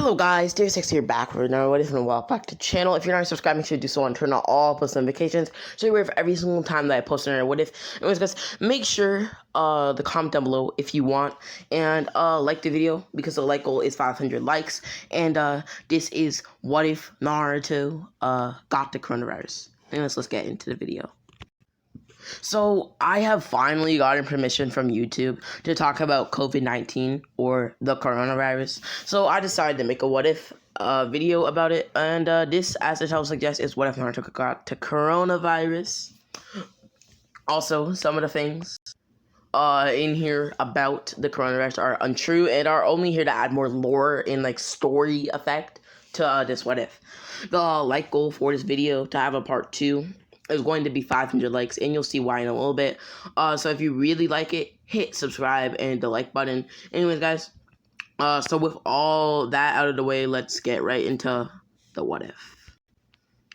Hello guys, Dear6 here back with another what if and welcome back to the channel. If you're not subscribed, make sure to do so and turn on all post notifications so you're aware of every single time that I post another what if. Anyways guys, make sure to comment down below if you want and like the video because the like goal is 500 likes and this is what if Naruto got the coronavirus. Anyways, let's get into the video. So, I have finally gotten permission from YouTube to talk about COVID-19 or the coronavirus. So, I decided to make a what if video about it. And this, as the title suggests, is what if Naruto got the coronavirus. Also, some of the things in here about the coronavirus are untrue and are only here to add more lore and like story effect to this what if. The like goal for this video to have a part 2 is going to be 500 likes, and you'll see why in a little bit. So if you really like it, hit subscribe and the like button. Anyways, guys, so with all that out of the way, let's get right into the what if.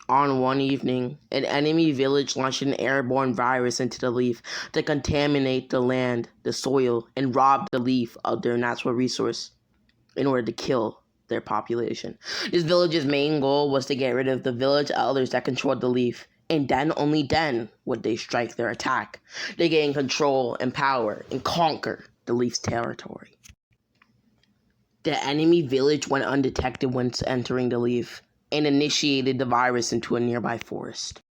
On one evening, an enemy village launched an airborne virus into the leaf to contaminate the land, the soil, and rob the leaf of their natural resource in order to kill their population. This village's main goal was to get rid of the village elders that controlled the leaf, and then, only then, would they strike their attack. They gain control and power and conquer the leaf's territory. The enemy village went undetected once entering the leaf and initiated the virus into a nearby forest.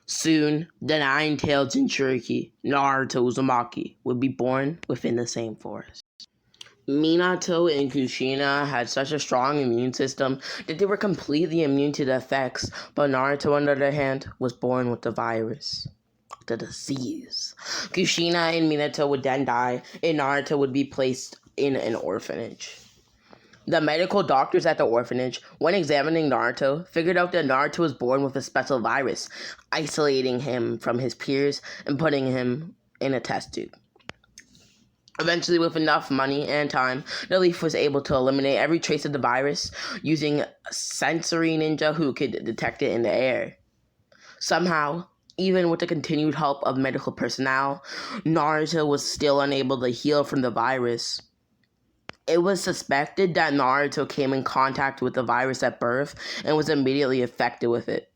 Soon, the nine-tailed Jinchuriki, Naruto Uzumaki, would be born within the same forest. Minato and Kushina had such a strong immune system that they were completely immune to the effects, but Naruto, on the other hand, was born with the virus, the disease. Kushina and Minato would then die, and Naruto would be placed in an orphanage. The medical doctors at the orphanage, when examining Naruto, figured out that Naruto was born with a special virus, isolating him from his peers and putting him in a test tube. Eventually, with enough money and time, the Leaf was able to eliminate every trace of the virus using a sensory ninja who could detect it in the air. Somehow, even with the continued help of medical personnel, Naruto was still unable to heal from the virus. It was suspected that Naruto came in contact with the virus at birth and was immediately affected with it.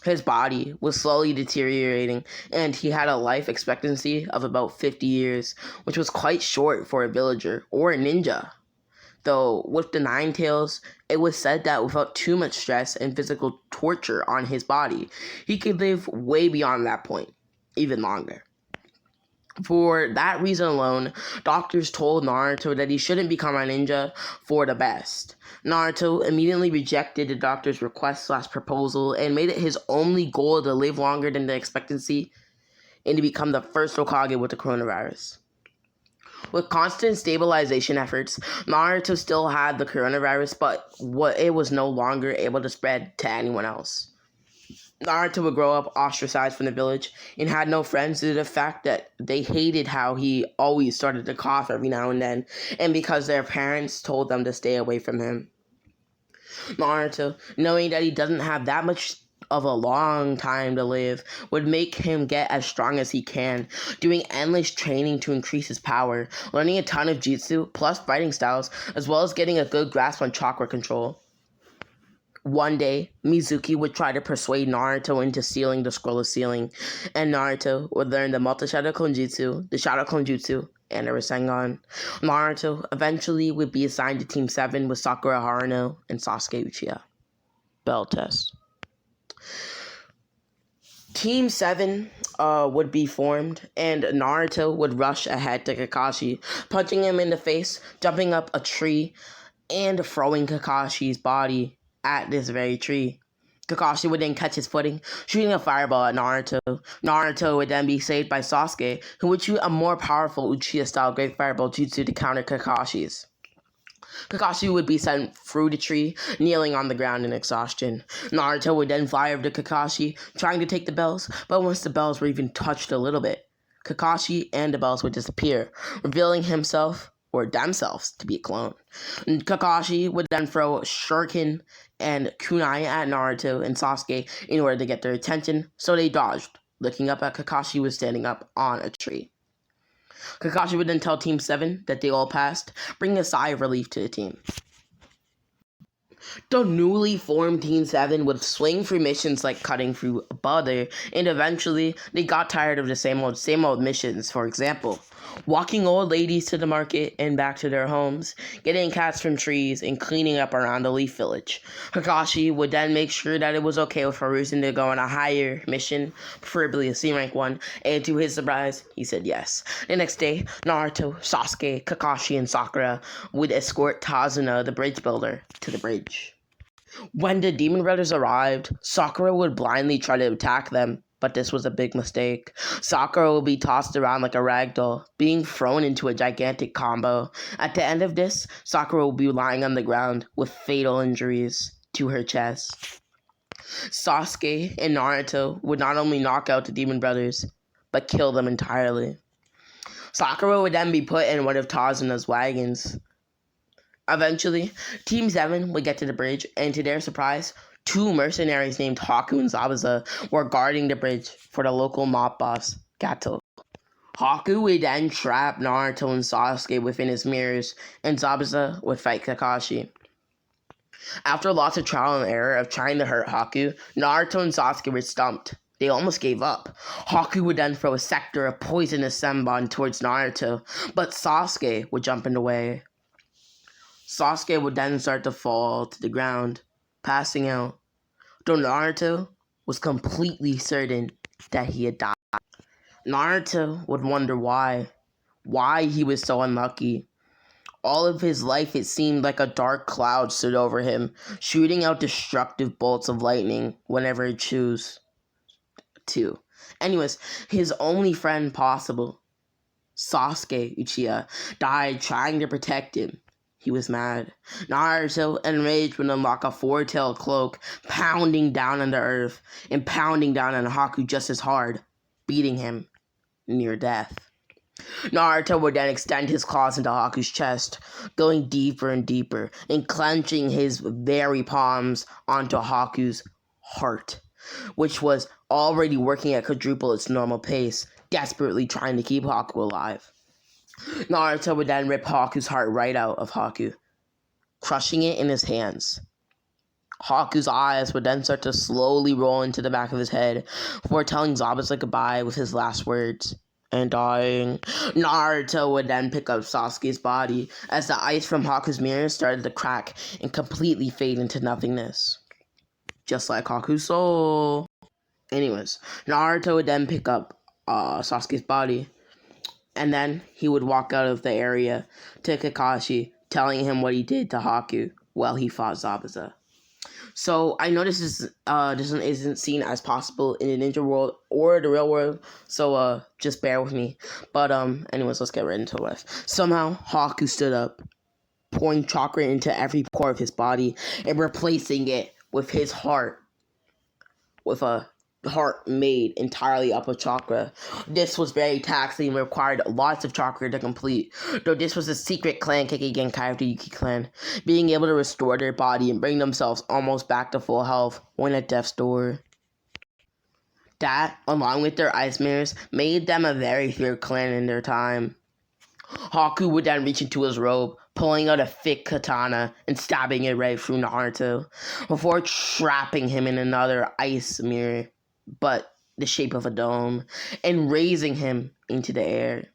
His body was slowly deteriorating, and he had a life expectancy of about 50 years, which was quite short for a villager or a ninja. Though, with the Nine Tails, it was said that without too much stress and physical torture on his body, he could live way beyond that point, even longer. For that reason alone, doctors told Naruto that he shouldn't become a ninja for the best. Naruto immediately rejected the doctor's request/proposal and made it his only goal to live longer than the expectancy and to become the first Hokage with the coronavirus. With constant stabilization efforts, Naruto still had the coronavirus, but it was no longer able to spread to anyone else. Naruto would grow up ostracized from the village and had no friends due to the fact that they hated how he always started to cough every now and then, and because their parents told them to stay away from him. Naruto, knowing that he doesn't have that much of a long time to live, would make him get as strong as he can, doing endless training to increase his power, learning a ton of jutsu, plus fighting styles, as well as getting a good grasp on chakra control. One day, Mizuki would try to persuade Naruto into sealing the Scroll of Sealing, and Naruto would learn the Multi-Shadow Clone Jutsu, the Shadow Clone Jutsu, and the Rasengan. Naruto eventually would be assigned to Team 7 with Sakura Haruno and Sasuke Uchiha. Bell test. Team 7 would be formed, and Naruto would rush ahead to Kakashi, punching him in the face, jumping up a tree, and throwing Kakashi's body at this very tree. Kakashi would then catch his footing, shooting a fireball at Naruto. Naruto would then be saved by Sasuke, who would shoot a more powerful Uchiha-style Great Fireball Jutsu to counter Kakashi's. Kakashi would be sent through the tree, kneeling on the ground in exhaustion. Naruto would then fly over to Kakashi, trying to take the bells, but once the bells were even touched a little bit, Kakashi and the bells would disappear, revealing himself or themselves to be a clone. Kakashi would then throw Shuriken and Kunai at Naruto and Sasuke in order to get their attention, so they dodged, looking up at Kakashi who was standing up on a tree. Kakashi would then tell Team 7 that they all passed, bringing a sigh of relief to the team. The newly formed Team 7 would swing through missions like cutting through butter, and eventually they got tired of the same old missions. For example, walking old ladies to the market and back to their homes, getting cats from trees, and cleaning up around the Leaf Village. Kakashi would then make sure that it was okay with Hiruzen to go on a higher mission, preferably a C-rank one, and to his surprise, he said yes. The next day, Naruto, Sasuke, Kakashi, and Sakura would escort Tazuna, the bridge builder, to the bridge. When the Demon Brothers arrived, Sakura would blindly try to attack them, but this was a big mistake. Sakura would be tossed around like a rag doll, being thrown into a gigantic combo. At the end of this, Sakura would be lying on the ground with fatal injuries to her chest. Sasuke and Naruto would not only knock out the Demon Brothers, but kill them entirely. Sakura would then be put in one of Tazuna's wagons. Eventually, Team 7 would get to the bridge, and to their surprise, two mercenaries named Haku and Zabuza were guarding the bridge for the local mob boss, Gato. Haku would then trap Naruto and Sasuke within his mirrors, and Zabuza would fight Kakashi. After lots of trial and error of trying to hurt Haku, Naruto and Sasuke were stumped. They almost gave up. Haku would then throw a sector of poisonous senbon towards Naruto, but Sasuke would jump in the way. Sasuke would then start to fall to the ground, passing out, though Naruto was completely certain that he had died. Naruto would wonder why he was so unlucky. All of his life it seemed like a dark cloud stood over him, shooting out destructive bolts of lightning whenever it chose to. Anyways, his only friend possible, Sasuke Uchiha, died trying to protect him. He was mad. Naruto, enraged, would unlock a four-tailed cloak, pounding down on the earth, and pounding down on Haku just as hard, beating him near death. Naruto would then extend his claws into Haku's chest, going deeper and deeper, and clenching his very palms onto Haku's heart, which was already working at quadruple its normal pace, desperately trying to keep Haku alive. Naruto would then rip Haku's heart right out of Haku, crushing it in his hands. Haku's eyes would then start to slowly roll into the back of his head before telling Zabuza goodbye with his last words and dying. Naruto would then pick up Sasuke's body as the ice from Haku's mirror started to crack and completely fade into nothingness, just like Haku's soul. Anyways, Naruto would then pick up Sasuke's body, and then he would walk out of the area to Kakashi, telling him what he did to Haku while he fought Zabuza. So I know this isn't seen as possible in the ninja world or the real world, so just bear with me. But anyways, let's get right into it. Somehow Haku stood up, pouring chakra into every pore of his body and replacing it with his heart, with a heart made entirely up of chakra. This was very taxing and required lots of chakra to complete, though this was a secret clan Kekkei Genkai of the Yuki clan, being able to restore their body and bring themselves almost back to full health when at death's door. That, along with their ice mirrors, made them a very feared clan in their time. Haku would then reach into his robe, pulling out a thick katana and stabbing it right through Naruto, before trapping him in another ice mirror, but the shape of a dome, and raising him into the air.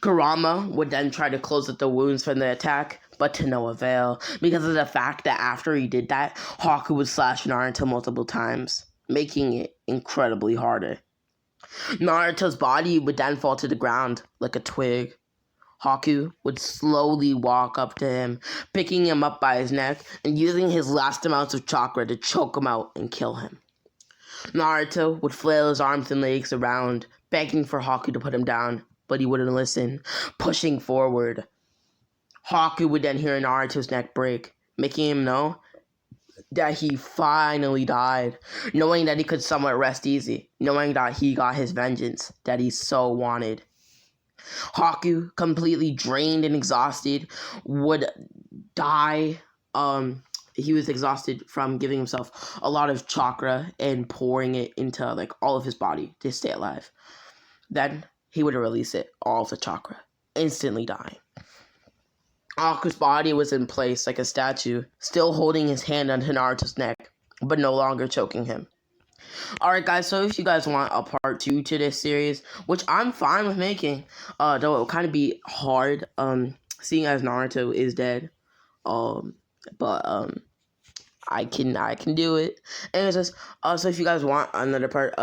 Kurama would then try to close up the wounds from the attack, but to no avail, because of the fact that after he did that, Haku would slash Naruto multiple times, making it incredibly harder. Naruto's body would then fall to the ground like a twig. Haku would slowly walk up to him, picking him up by his neck and using his last amounts of chakra to choke him out and kill him. Naruto would flail his arms and legs around, begging for Haku to put him down, but he wouldn't listen, pushing forward. Haku would then hear Naruto's neck break, making him know that he finally died, knowing that he could somewhat rest easy, knowing that he got his vengeance that he so wanted. Haku, completely drained and exhausted, would die. He was exhausted from giving himself a lot of chakra and pouring it into all of his body to stay alive. Then he would release it, all of the chakra, instantly dying. Aku's body was in place like a statue, still holding his hand onto Naruto's neck, but no longer choking him. Alright guys, so if you guys want a part 2 to this series, which I'm fine with making, though it'll kind of be hard, seeing as Naruto is dead, but I can do it. And it's just, so if you guys want another part,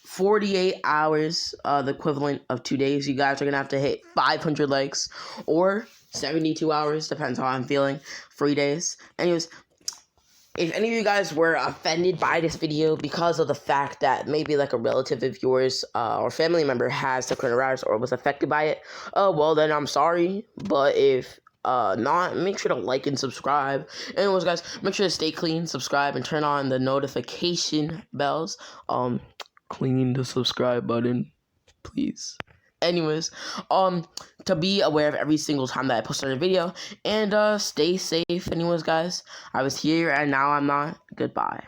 48 hours, the equivalent of 2 days, you guys are gonna have to hit 500 likes, or 72 hours, depends how I'm feeling, 3 days. Anyways, if any of you guys were offended by this video because of the fact that maybe like a relative of yours or family member has the coronavirus or was affected by it, well then I'm sorry. But if not, make sure to like and subscribe. Anyways guys, make sure to stay clean, subscribe, and turn on the notification bells. Clean the subscribe button, please. Anyways, to be aware of every single time that I post a video, and stay safe. Anyways guys, I was here and now I'm not. Goodbye.